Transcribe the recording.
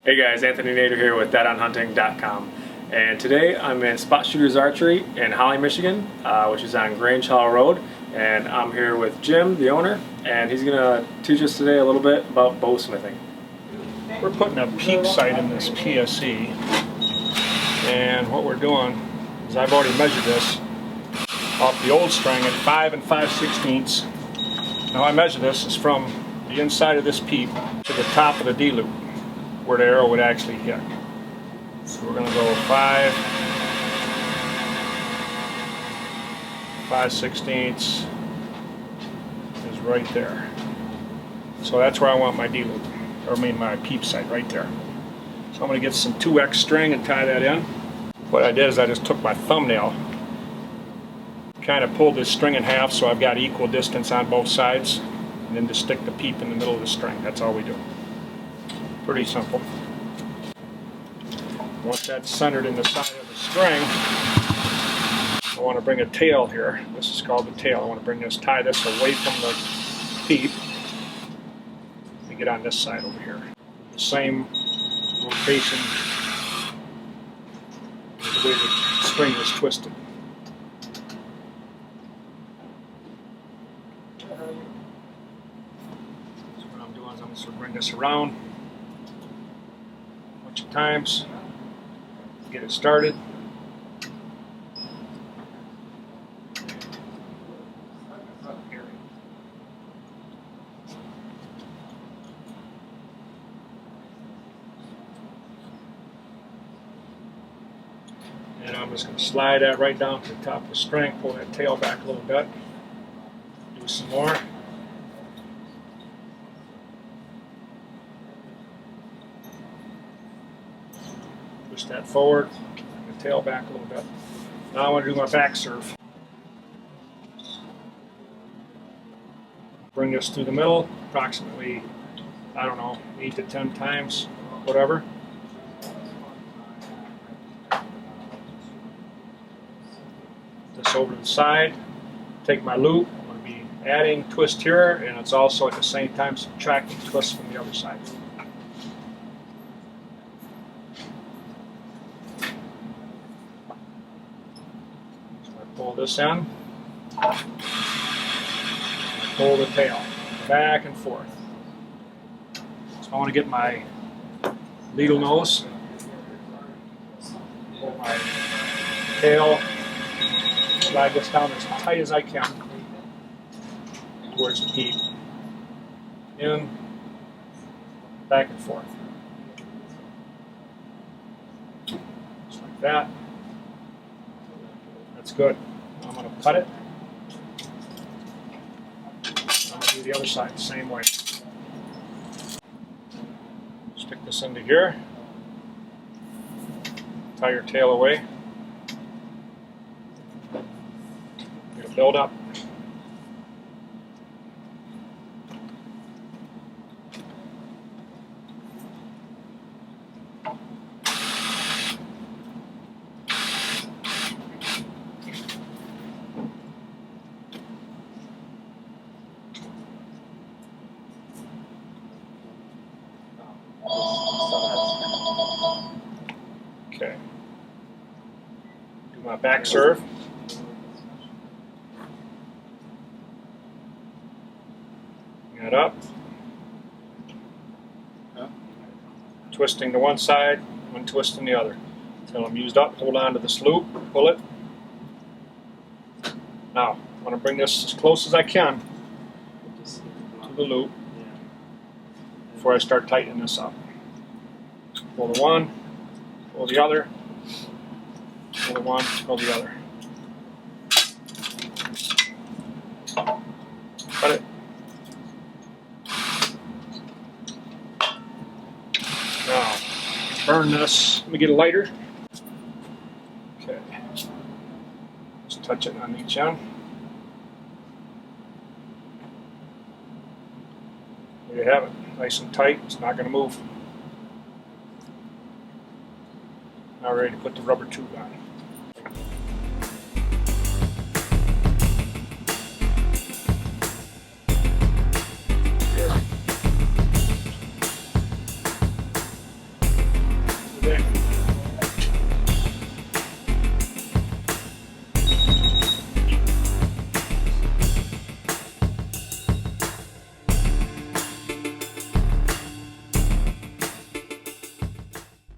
Hey guys, Anthony Nader here with DeadOnHunting.com, and today I'm in Spot Shooters Archery in Holly, Michigan, which is on Grange Hall Road, and I'm here with Jim, the owner, and he's going to teach us today a little bit about bow smithing. We're putting a Peep sight in this PSE, and what we're doing is I've already measured this off the old string at 5 5/16. Now I measure this is from the inside of this Peep to the top of the D-loop, where the arrow would actually hit. So we're going to go 5 5/16 is right there. So that's where I want my D-loop, or I mean my Peep sight right there. So I'm going to get some 2X string and tie that in. What I did is I just took my thumbnail, kind of pulled this string in half so I've got equal distance on both sides, and then just stick the Peep in the middle of the string. That's all we do. Pretty simple. Once that's centered in the side of the string, I want to bring a tail here. This is called the tail. I want to bring this, tie this away from the Peep and get on this side over here. The same rotation as the way the string is twisted. So what I'm doing is I'm just going to bring this around a bunch of times, get it started. And I'm just going to slide that right down to the top of the string, pull that tail back a little bit, do some more. Push that forward, bring the tail back a little bit. Now I want to do my back serve. Bring this through the middle, approximately, I don't know, 8 to 10 times, whatever. This over to the side, take my loop, I'm going to be adding twist here, and it's also at the same time subtracting twist from the other side. Pull this in, pull the tail, back and forth. So I want to get my needle nose, pull my tail, slide this down as tight as I can towards the Peep. In, back and forth. Just like that. That's good. I'm going to cut it. I'm going to do the other side the same way. Stick this into here. Tie your tail away. Get a build up. Okay. Do my back serve. Bring that up. Twisting to one side, untwisting the other. Until I'm used up, hold on to this loop, pull it. Now, I want to bring this as close as I can to the loop before I start tightening this up. Pull the one, pull the other, pull the one, pull the other. Cut it. Now, burn this. Let me get a lighter. Okay. Just touch it on each end. There you have it. Nice and tight. It's not going to move. Now ready to put the rubber tube on.